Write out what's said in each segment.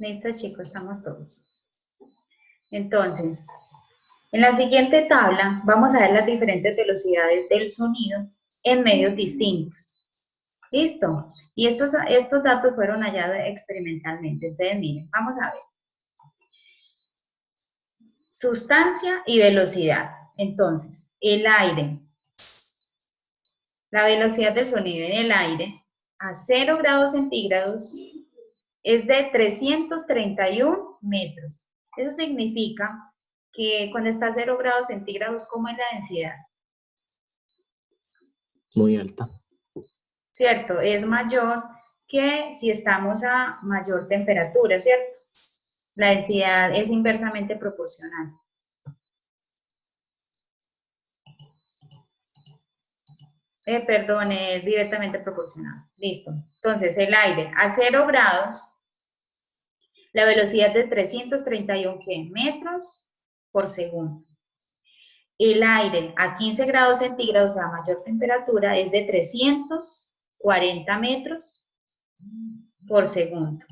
Listo, chicos, estamos todos. Entonces, en la siguiente tabla vamos a ver las diferentes velocidades del sonido en medios distintos. ¿Listo? Y estos datos fueron hallados experimentalmente. Entonces, miren, vamos a ver. Sustancia y velocidad. Entonces, el aire. La velocidad del sonido en el aire a 0 grados centígrados es de 331 metros. Eso significa que cuando está a 0 grados centígrados, ¿cómo es la densidad? Muy alta. ¿Cierto? Es mayor que si estamos a mayor temperatura, ¿cierto? La densidad es inversamente proporcional. Perdón, es directamente proporcional. Listo. Entonces, el aire a 0 grados, la velocidad de 331 metros por segundo. El aire a 15 grados centígrados a mayor temperatura es de 340 metros por segundo.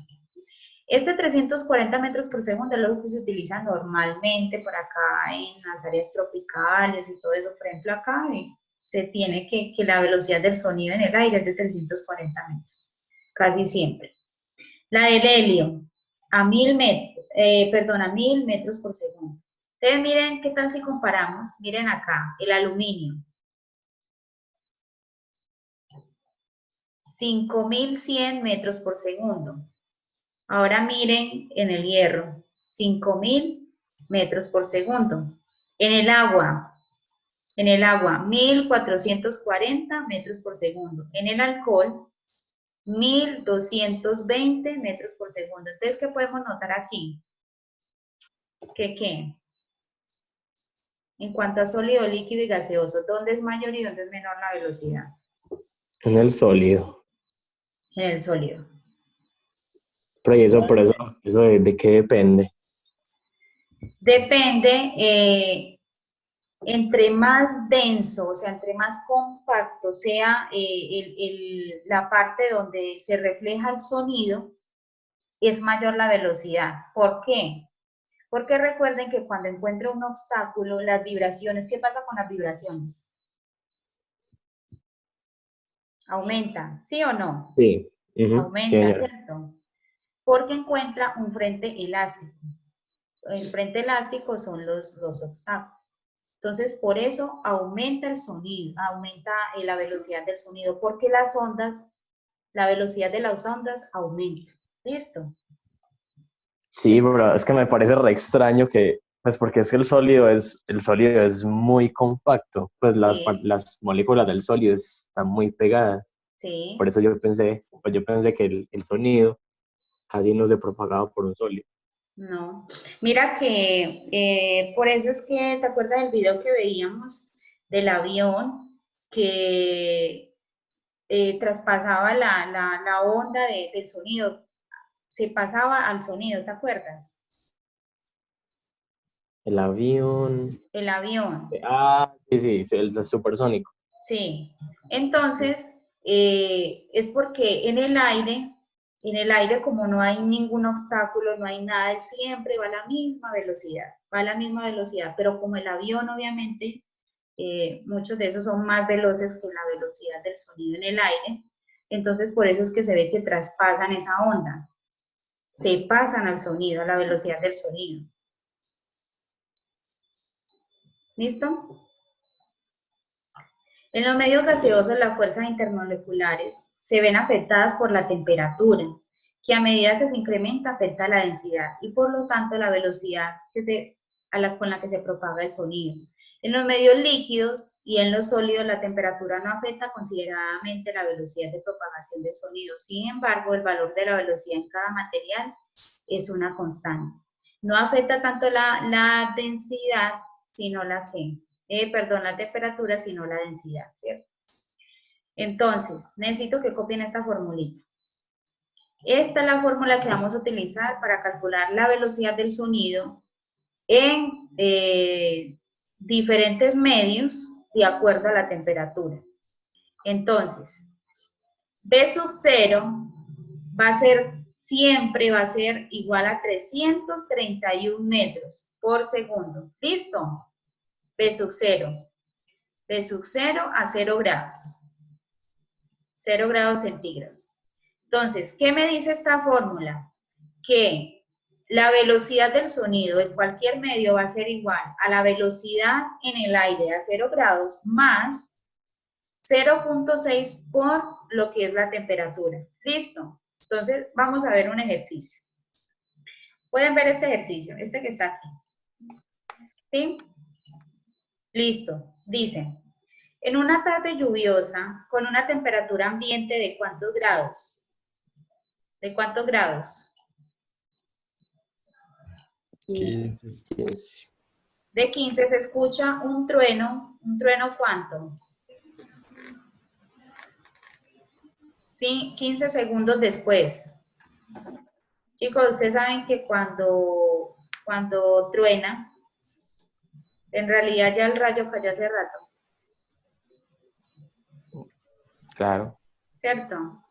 Este 340 metros por segundo es lo que se utiliza normalmente por acá en las áreas tropicales y todo eso. Por ejemplo, acá se tiene que la velocidad del sonido en el aire es de 340 metros, casi siempre. La del helio, a 1000 metros por segundo. Entonces, miren qué tal si comparamos. Miren acá, el aluminio. 5100 metros por segundo. Ahora miren en el hierro, 5000 metros por segundo. En el agua, 1440 metros por segundo. En el alcohol, 1220 metros por segundo. Entonces, ¿qué podemos notar aquí? ¿Qué? En cuanto a sólido, líquido y gaseoso, ¿dónde es mayor y dónde es menor la velocidad? En el sólido. En el sólido. Pero ¿y eso, de qué depende? Depende, entre más denso, o sea, entre más compacto sea la parte donde se refleja el sonido, es mayor la velocidad. ¿Por qué? Porque recuerden que cuando encuentro un obstáculo, las vibraciones, ¿qué pasa con las vibraciones? Aumenta, ¿sí o no? Sí. Aumenta, ¿cierto? Porque encuentra un frente elástico. El frente elástico son los obstáculos. Entonces, por eso aumenta el sonido, aumenta la velocidad del sonido, porque las ondas, la velocidad de las ondas aumenta. ¿Listo? Sí, pero es que me parece re extraño que, pues porque es que el sólido es muy compacto, pues las moléculas del sólido están muy pegadas. Sí. Por eso yo pensé que el sonido casi no se propagaba por un sólido. No, mira que por eso es que, ¿te acuerdas del video que veíamos del avión que traspasaba la onda del sonido? Se pasaba al sonido, ¿te acuerdas? El avión. El avión. Sí, el supersónico. Sí. Entonces, es porque en el aire como no hay ningún obstáculo, no hay nada, siempre va a la misma velocidad, pero como el avión obviamente, muchos de esos son más veloces que la velocidad del sonido en el aire, entonces por eso es que se ve que traspasan esa onda, se pasan al sonido, a la velocidad del sonido. ¿Listo? En los medios gaseosos, las fuerzas intermoleculares se ven afectadas por la temperatura, que a medida que se incrementa afecta la densidad y por lo tanto la velocidad con la que se propaga el sonido. En los medios líquidos y en los sólidos la temperatura no afecta considerablemente la velocidad de propagación del sonido. Sin embargo, el valor de la velocidad en cada material es una constante. No afecta tanto la densidad, sino la temperatura, sino la densidad, ¿cierto? Entonces, necesito que copien esta formulita. Esta es la fórmula que vamos a utilizar para calcular la velocidad del sonido en diferentes medios de acuerdo a la temperatura. Entonces, B sub 0 va a ser siempre va a ser igual a 331 metros por segundo. ¿Listo? B sub 0. B sub 0 a 0 grados. 0 grados centígrados. Entonces, ¿qué me dice esta fórmula? Que la velocidad del sonido en cualquier medio va a ser igual a la velocidad en el aire a 0 grados más 0.6 por lo que es la temperatura. ¿Listo? Entonces, vamos a ver un ejercicio. Pueden ver este ejercicio, este que está aquí. ¿Sí? Listo. Dice, en una tarde lluviosa, con una temperatura ambiente ¿de cuántos grados? ¿De cuántos grados? 15. De 15 se escucha un trueno ¿cuánto? Sí, 15 segundos después. Chicos, ustedes saben que cuando truena, en realidad ya el rayo cayó hace rato. Claro. ¿Cierto?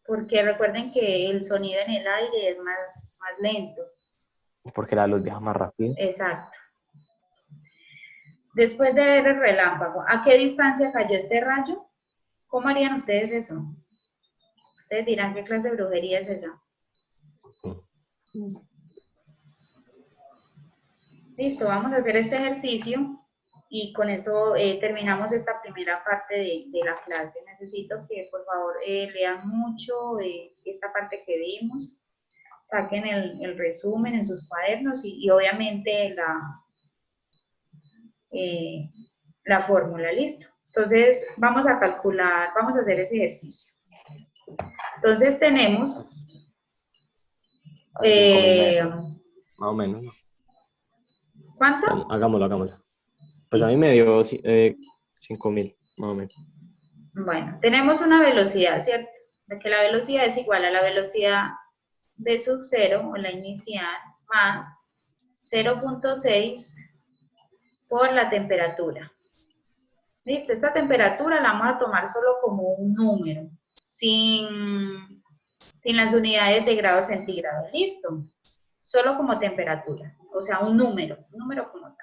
Porque recuerden que el sonido en el aire es más lento. Porque la luz viaja más rápido. Exacto. Después de ver el relámpago, ¿a qué distancia cayó este rayo? ¿Cómo harían ustedes eso? Ustedes dirán, ¿qué clase de brujería es esa? Listo, vamos a hacer este ejercicio y con eso terminamos esta primera parte de la clase. Necesito que por favor lean mucho esta parte que vimos, saquen el resumen en sus cuadernos y obviamente la fórmula, ¿listo? Entonces vamos a calcular, vamos a hacer ese ejercicio. Entonces tenemos... más o menos, ¿no? ¿Cuánto? Hagámoslo. Pues Listo. a mí me dio 5.000, más o menos. Bueno, tenemos una velocidad, ¿cierto? De que la velocidad es igual a la velocidad B sub 0, o la inicial, más 0.6 por la temperatura. Listo, esta temperatura la vamos a tomar solo como un número, sin las unidades de grados centígrados. Listo, solo como temperatura, o sea, un número como tal.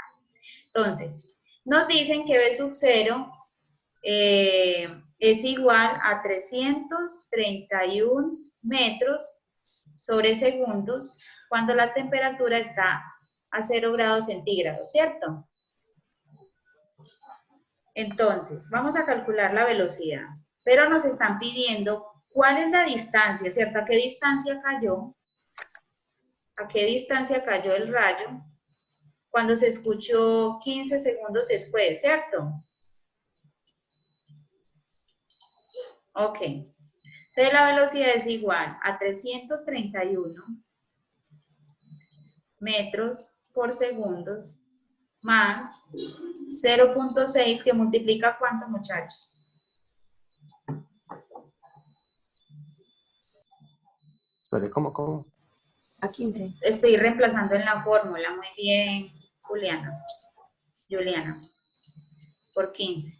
Entonces, nos dicen que B sub 0 es igual a 331 metros sobre segundos cuando la temperatura está a 0 grados centígrados, ¿cierto? Entonces, vamos a calcular la velocidad, pero nos están pidiendo cuál es la distancia, ¿cierto? ¿A qué distancia cayó? ¿A qué distancia cayó el rayo? Cuando se escuchó 15 segundos después, ¿cierto? Ok. Entonces la velocidad es igual a 331 metros por segundo más 0.6 que multiplica ¿cuánto, muchachos? ¿Cómo? A 15. Estoy reemplazando en la fórmula. Muy bien, Juliana, por 15.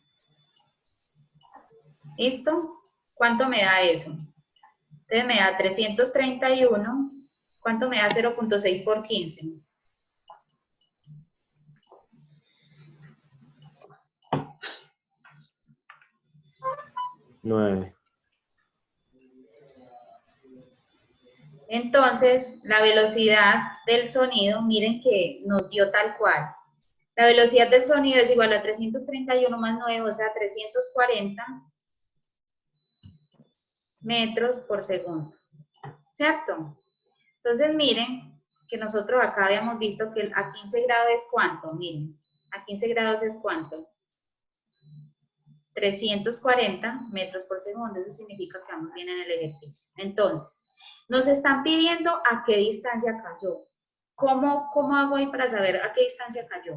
¿Listo? ¿Cuánto me da eso? Entonces me da 331. ¿Cuánto me da 0.6 por 15? 9. Entonces, la velocidad del sonido, miren que nos dio tal cual. La velocidad del sonido es igual a 331 más 9, o sea, 340 metros por segundo, ¿cierto? Entonces, miren que nosotros acá habíamos visto que a 15 grados es ¿cuánto? Miren, a 15 grados es ¿cuánto? 340 metros por segundo, eso significa que vamos bien en el ejercicio. Entonces, nos están pidiendo a qué distancia cayó. ¿Cómo hago ahí para saber a qué distancia cayó?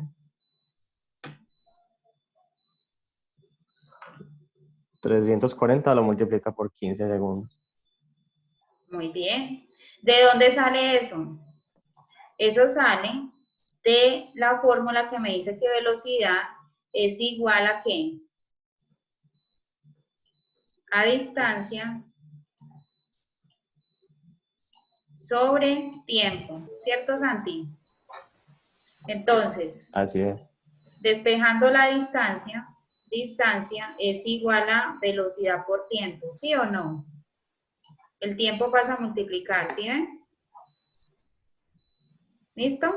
$340 lo multiplica por 15 segundos. Muy bien. ¿De dónde sale eso? Eso sale de la fórmula que me dice que velocidad es igual a ¿qué? A distancia sobre tiempo, ¿cierto, Santi? Entonces, Así es. despejando la distancia es igual a velocidad por tiempo, ¿sí o no? El tiempo pasa a multiplicar, ¿sí ven? ¿Listo?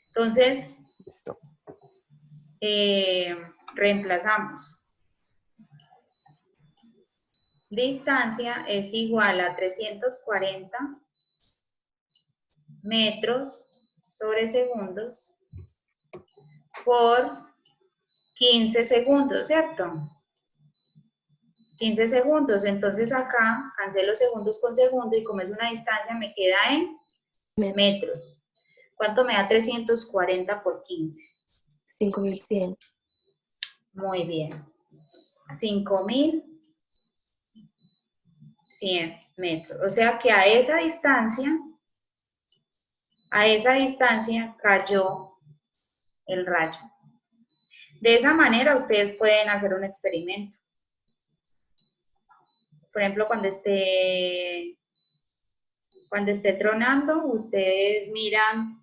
Entonces, Listo. reemplazamos. Distancia es igual a 340 metros sobre segundos por 15 segundos, ¿cierto? 15 segundos, entonces acá cancelo segundos con segundo y como es una distancia me queda en metros. ¿Cuánto me da 340 por 15? 5100. Muy bien. 5100 metros. O sea que a esa distancia cayó el rayo. De esa manera ustedes pueden hacer un experimento. Por ejemplo, cuando esté tronando, ustedes miran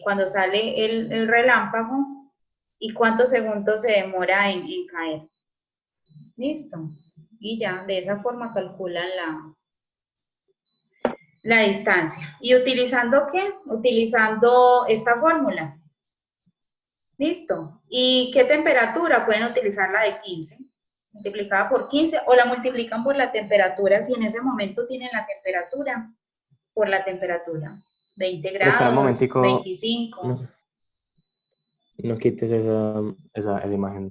cuando sale el relámpago y cuántos segundos se demora en caer. ¿Listo? Y ya, de esa forma calculan la distancia. ¿Y utilizando qué? Utilizando esta fórmula. ¿Listo? ¿Y qué temperatura? Pueden utilizar la de 15, multiplicada por 15, o la multiplican por la temperatura, si en ese momento tienen la temperatura, por la temperatura. 20 Pero espera un grados, momentico. 25. No quites esa imagen.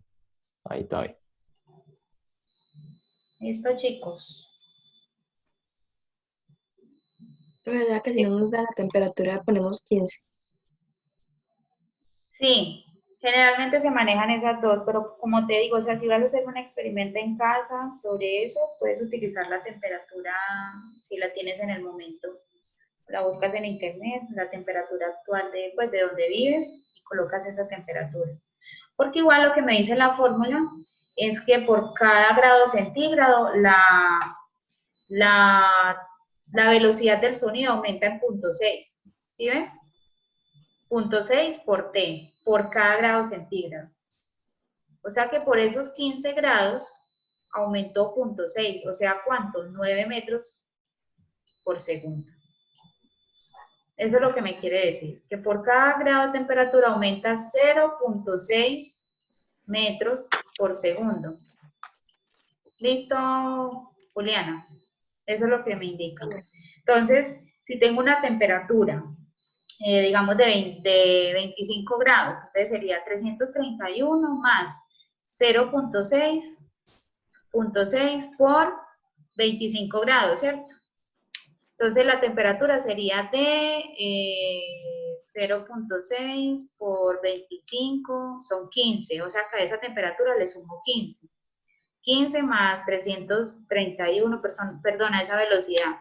Ahí está. Ahí. ¿Listo, chicos? Pero ya que si no nos da la temperatura, ponemos 15. Sí, generalmente se manejan esas dos, pero como te digo, o sea, si vas a hacer un experimento en casa sobre eso, puedes utilizar la temperatura si la tienes en el momento. La buscas en internet, la temperatura actual de donde vives y colocas esa temperatura. Porque igual lo que me dice la fórmula es que por cada grado centígrado la velocidad del sonido aumenta en 0.6. ¿Sí ves? 0.6 por T, por cada grado centígrado. O sea que por esos 15 grados aumentó 0.6, o sea, ¿cuánto? 9 metros por segundo. Eso es lo que me quiere decir, que por cada grado de temperatura aumenta 0.6 metros por segundo. ¿Listo, Juliana? Eso es lo que me indica. Entonces, si tengo una temperatura, digamos, de 25 grados, entonces sería 331 más 0.6 por 25 grados, ¿cierto? Entonces la temperatura sería de 0.6 por 25, son 15, o sea que a esa temperatura le sumo 15. 15 más 331, perdona, esa velocidad,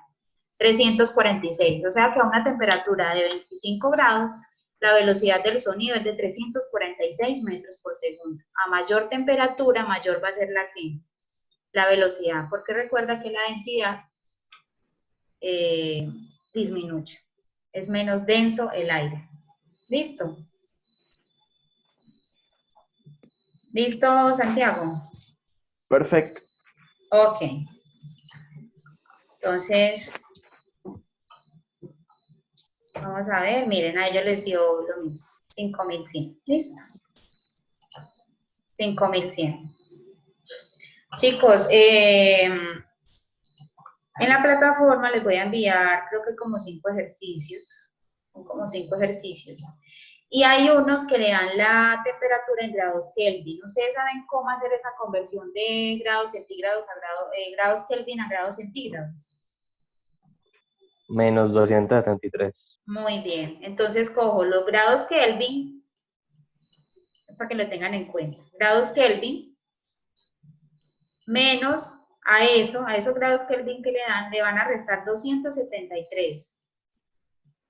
346, o sea que a una temperatura de 25 grados, la velocidad del sonido es de 346 metros por segundo. A mayor temperatura, mayor va a ser la velocidad, porque recuerda que la densidad disminuye, es menos denso el aire. ¿Listo? ¿Listo, Santiago? Perfecto. Ok. Entonces, vamos a ver, miren, a ellos les dio lo mismo, 5100. ¿Listo? 5100. Chicos, en la plataforma les voy a enviar, creo que como 5 ejercicios. Son como 5 ejercicios. Y hay unos que le dan la temperatura en grados Kelvin. ¿Ustedes saben cómo hacer esa conversión de grados centígrados a grados Kelvin a grados centígrados? Menos 273. Muy bien. Entonces cojo los grados Kelvin, para que lo tengan en cuenta. Grados Kelvin menos a esos grados Kelvin que le dan, le van a restar 273.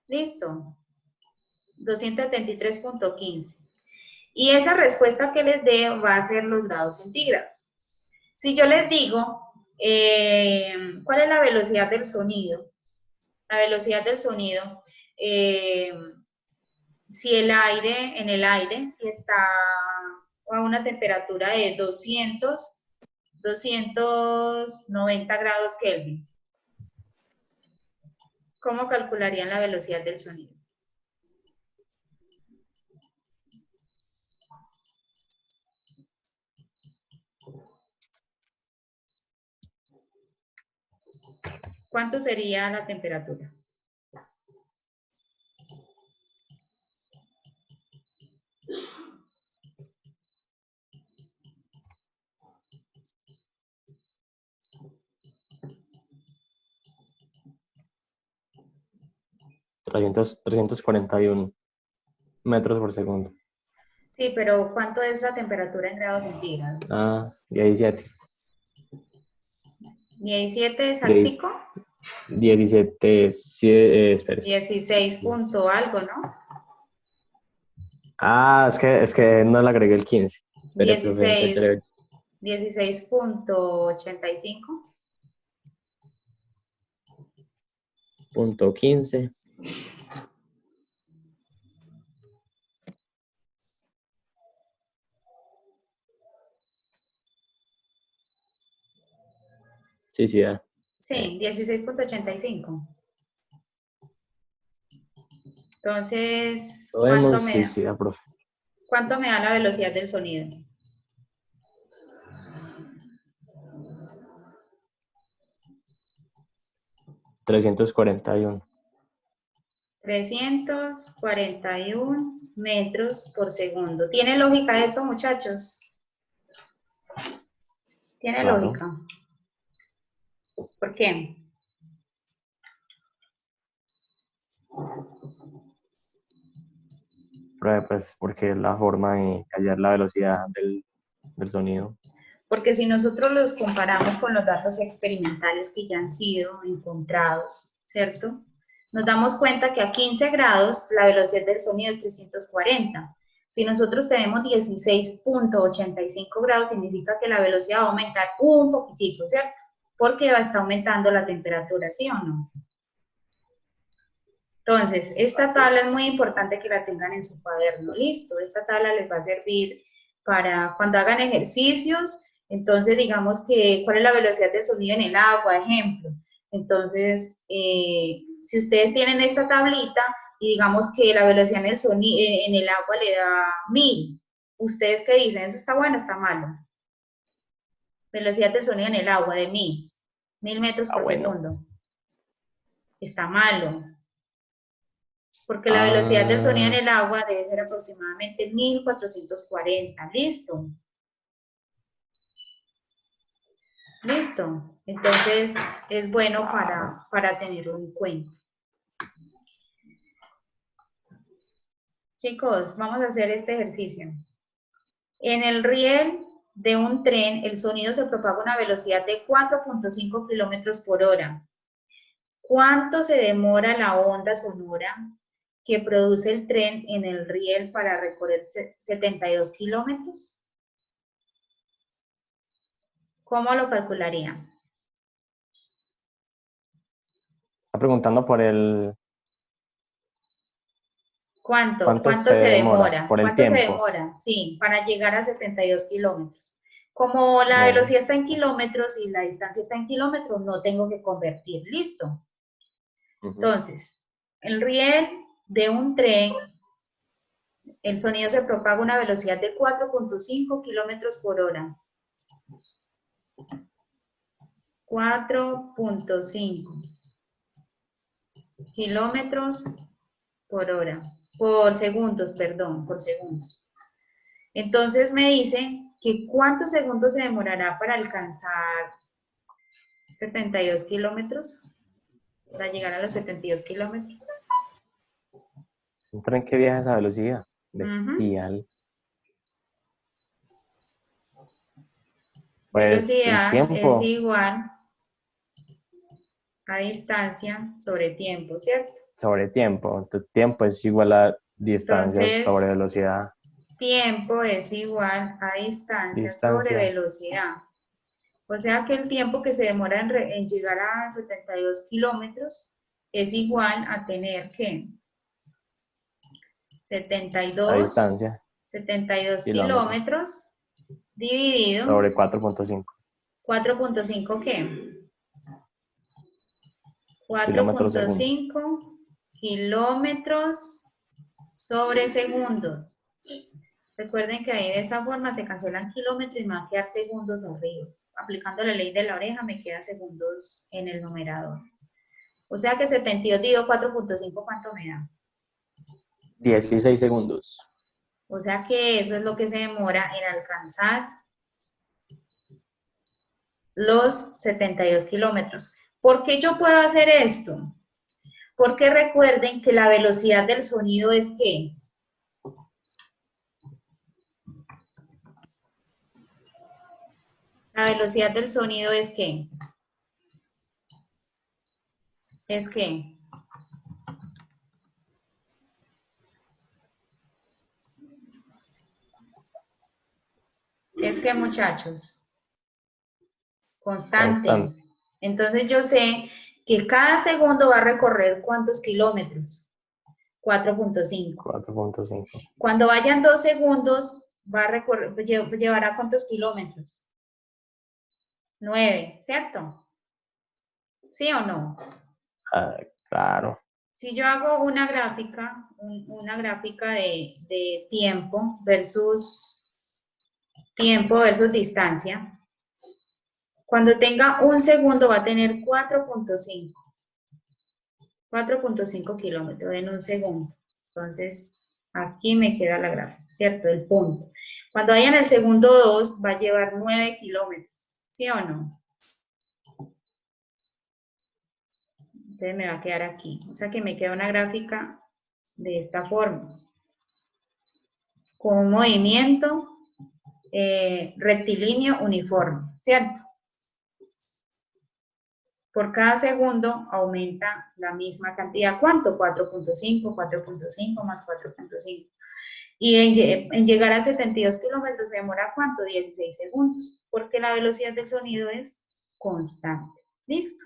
¿Listo? 273.15. Y esa respuesta que les dé va a ser los grados centígrados. Si yo les digo, ¿cuál es la velocidad del sonido? la velocidad del sonido, si el aire, en el aire, si está a una temperatura de 290 grados Kelvin, ¿cómo calcularían la velocidad del sonido? ¿Cuánto sería la temperatura? $341 metros por segundo. Sí, pero ¿cuánto es la temperatura en grados centígrados? 17. 17 es al Diez- pico. 17, espérese. 16 punto algo, ¿no? Es que no le agregué el 15. Espere, profe, 16, 16.85. punto 15. Sí, sí, da. Sí, 16.85. Entonces, ¿Podemos? Sí, sí, da, profe. ¿cuánto me da la velocidad del sonido? $341. 341 metros por segundo. ¿Tiene lógica esto, muchachos? ¿Tiene Claro. lógica? ¿Por qué? Pues porque es la forma de hallar la velocidad del sonido. Porque si nosotros los comparamos con los datos experimentales que ya han sido encontrados, ¿cierto? Nos damos cuenta que a 15 grados la velocidad del sonido es 340. Si nosotros tenemos 16.85 grados, significa que la velocidad va a aumentar un poquitico, ¿cierto? Porque está aumentando la temperatura, ¿sí o no? Entonces, esta tabla es muy importante que la tengan en su cuaderno, listo. Esta tabla les va a servir para cuando hagan ejercicios. Entonces, digamos que, ¿cuál es la velocidad del sonido en el agua? Ejemplo. Entonces, si ustedes tienen esta tablita y digamos que la velocidad en el, en el agua le da 1000, ¿ustedes qué dicen? ¿Eso está bueno o está malo? Velocidad del sonido en el agua de 1000 metros por segundo. Está malo. Porque la velocidad del sonido en el agua debe ser aproximadamente 1440. ¿Listo? ¿Listo? Entonces, es bueno para tenerlo en cuenta. Chicos, vamos a hacer este ejercicio. En el riel de un tren, el sonido se propaga a una velocidad de 4.5 kilómetros por hora. ¿Cuánto se demora la onda sonora que produce el tren en el riel para recorrer 72 kilómetros? ¿Cómo lo calcularían? Está preguntando por el... ¿Cuánto se demora? por el ¿Cuánto se tiempo. demora? Sí, para llegar a 72 kilómetros. Como la velocidad está en kilómetros y la distancia está en kilómetros, no tengo que convertir. ¿Listo? Entonces, el riel de un tren, el sonido se propaga a una velocidad de 4.5 kilómetros por hora. 4.5 kilómetros por hora. Por segundos, perdón, por segundos. Entonces me dice que ¿cuántos segundos se demorará para alcanzar 72 kilómetros? Para llegar a los 72 kilómetros. Un tren que viaja a esa velocidad. Bestial. Pues velocidad el tiempo es igual a distancia sobre tiempo, ¿cierto? Sobre tiempo. Tu tiempo es igual a distancia sobre velocidad. Tiempo es igual a distancia sobre velocidad. O sea que el tiempo que se demora en llegar a 72 kilómetros es igual a tener que La 72 distancia, 72 kilómetros, kilómetros dividido sobre 4.5 4.5 ¿qué? kilómetros segundo. 4.5 kilómetros sobre segundos. Recuerden que ahí de esa forma se cancelan kilómetros y me va a quedar segundos arriba. Aplicando la ley de la oreja me queda segundos en el numerador. O sea que 72 dividido 4.5, ¿cuánto me da? 16 segundos. O sea que eso es lo que se demora en alcanzar los 72 kilómetros. ¿Por qué yo puedo hacer esto? Porque recuerden que la velocidad del sonido es ¿qué? La velocidad del sonido es ¿qué? Es ¿qué? Es ¿qué, muchachos? Constante. Constante. Entonces yo sé que cada segundo va a recorrer ¿cuántos kilómetros? 4.5. 4.5. Cuando vayan 2 segundos, va a recorrer, llevará ¿cuántos kilómetros? 9, ¿cierto? ¿Sí o no? Ah, claro. Si yo hago una gráfica, de tiempo versus distancia, cuando tenga 1 segundo va a tener 4.5 kilómetros en 1 segundo. Entonces, aquí me queda la gráfica, ¿cierto? El punto. Cuando vaya en el segundo 2, va a llevar 9 kilómetros, ¿sí o no? Entonces me va a quedar aquí. O sea que me queda una gráfica de esta forma. Con un movimiento rectilíneo uniforme, ¿cierto? Por cada segundo aumenta la misma cantidad. ¿Cuánto? 4.5, 4.5 más 4.5. Y en llegar a 72 kilómetros se demora ¿cuánto? 16 segundos, porque la velocidad del sonido es constante. ¿Listo?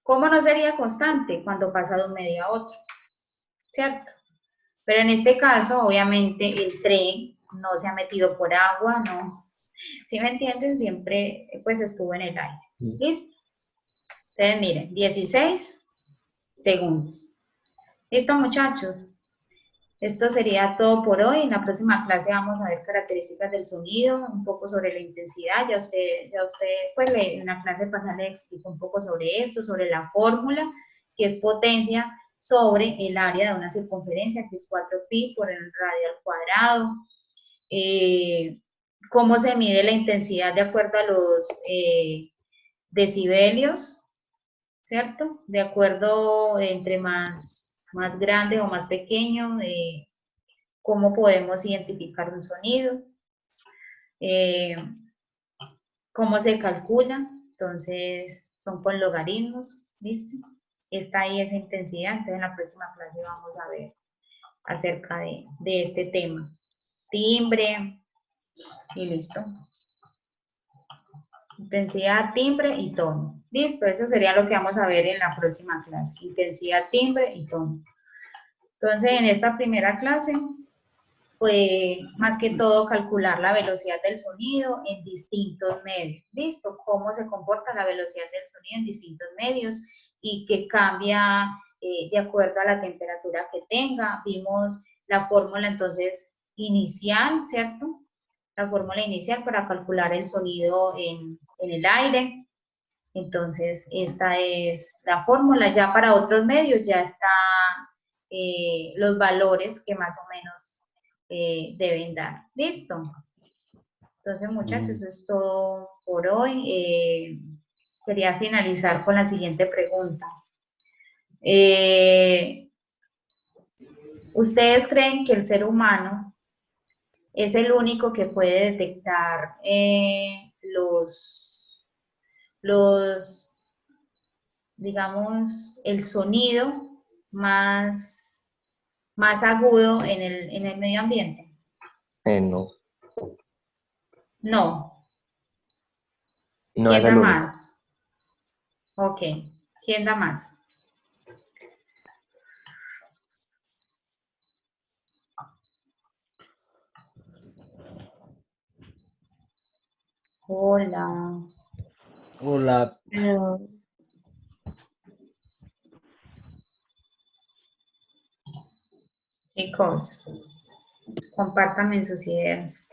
¿Cómo no sería constante? Cuando pasa de un medio a otro, ¿cierto? Pero en este caso, obviamente, el tren no se ha metido por agua, ¿no? ¿Sí me entienden? Siempre, pues, estuvo en el aire. ¿Listo? Entonces, miren, 16 segundos. ¿Listo, muchachos? Esto sería todo por hoy. En la próxima clase vamos a ver características del sonido, un poco sobre la intensidad. Ya usted pues, en la clase pasada le explico un poco sobre esto, sobre la fórmula, que es potencia sobre el área de una circunferencia, que es 4pi por el radio al cuadrado. Cómo se mide la intensidad de acuerdo a los decibelios, ¿cierto? De acuerdo entre más grande o más pequeño, cómo podemos identificar un sonido, cómo se calcula, entonces son con logaritmos, ¿listo? Está ahí esa intensidad, entonces en la próxima clase vamos a ver acerca de este tema. Timbre y listo. Intensidad, timbre y tono. Listo, eso sería lo que vamos a ver en la próxima clase. Intensidad, timbre y tono. Entonces, en esta primera clase, fue más que todo calcular la velocidad del sonido en distintos medios. ¿Listo? Cómo se comporta la velocidad del sonido en distintos medios y que cambia de acuerdo a la temperatura que tenga. Vimos la fórmula entonces inicial, ¿cierto? La fórmula inicial para calcular el sonido en el aire. Entonces, esta es la fórmula. Ya para otros medios ya está los valores que más o menos deben dar. ¿Listo? Entonces, muchachos, eso es todo por hoy. Quería finalizar con la siguiente pregunta. ¿Ustedes creen que el ser humano es el único que puede detectar digamos, el sonido más agudo en el medio ambiente? No, No. no ¿Quién es da el único. más? Ok. ¿Quién da más? Hola. Hola. Pero Chicos, compártanme sus ideas.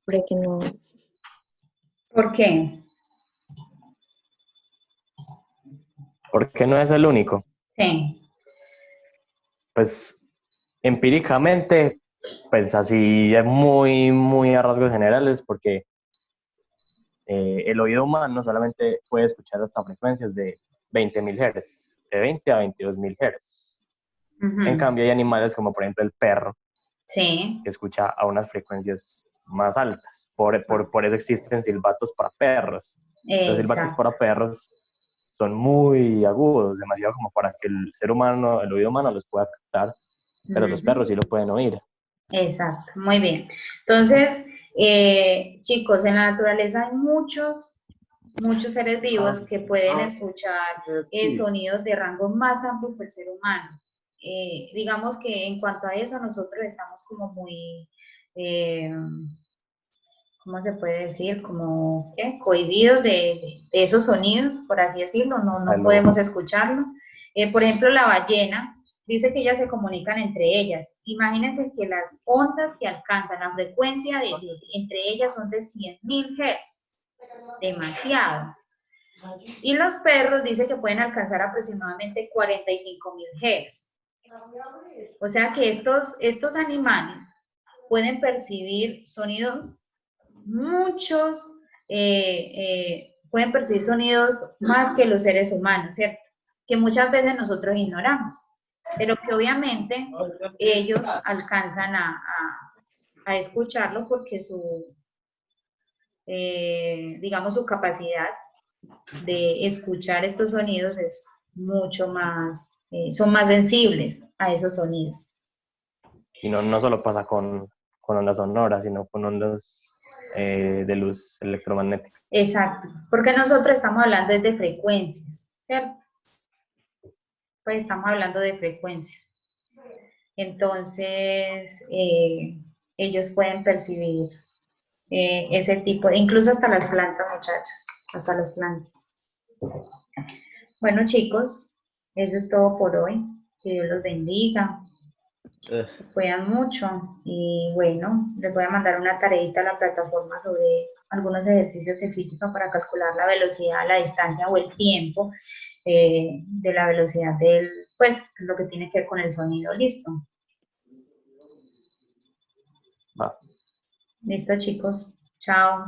porque no, ¿Por qué? ¿Por qué no es el único? Sí. Pues empíricamente, pues así muy a rasgos generales, porque el oído humano solamente puede escuchar hasta frecuencias de 20.000 Hz, de 20 a 22.000 Hz. En Ujú. cambio, hay animales como por ejemplo el perro, Sí. que escucha a unas frecuencias más altas. Por eso existen silbatos para perros. Los silbatos Exacto. para perros son muy agudos, demasiado como para que el ser humano, el oído humano los pueda captar, pero los perros Ujú. sí lo pueden oír. Exacto. Muy bien. Entonces, chicos, en la naturaleza hay muchos seres vivos que pueden escuchar sonidos de rango más amplio que el ser humano. Digamos que en cuanto a eso, nosotros estamos como muy, eh, ¿cómo se puede decir? Como, ¿qué? Cohibidos de esos sonidos, por así decirlo, no Salud. podemos escucharlos. Por ejemplo, la ballena dice que ellas se comunican entre ellas. Imagínense que las ondas que alcanzan la frecuencia entre ellas son de 100.000 Hz, demasiado. Y los perros dice que pueden alcanzar aproximadamente 45.000 Hz. O sea que estos animales pueden percibir sonidos, muchos pueden percibir sonidos más que los seres humanos, ¿cierto? Que muchas veces nosotros ignoramos, pero que obviamente ellos alcanzan a escucharlo porque digamos, su capacidad de escuchar estos sonidos es mucho más, son más sensibles a esos sonidos. Y no solo pasa con ondas sonoras, sino con ondas de luz electromagnética. Exacto, porque nosotros estamos hablando de frecuencias, ¿cierto? Pues estamos hablando de frecuencias. Entonces, ellos pueden percibir ese tipo, incluso hasta las plantas, muchachos, hasta las plantas. Bueno, chicos, eso es todo por hoy. Que Dios los bendiga, que cuidan mucho y bueno, les voy a mandar una tareita a la plataforma sobre algunos ejercicios de física para calcular la velocidad, la distancia o el tiempo de la velocidad del, pues, lo que tiene que ver con el sonido. ¿Listo? Va. Listo, chicos. Chao.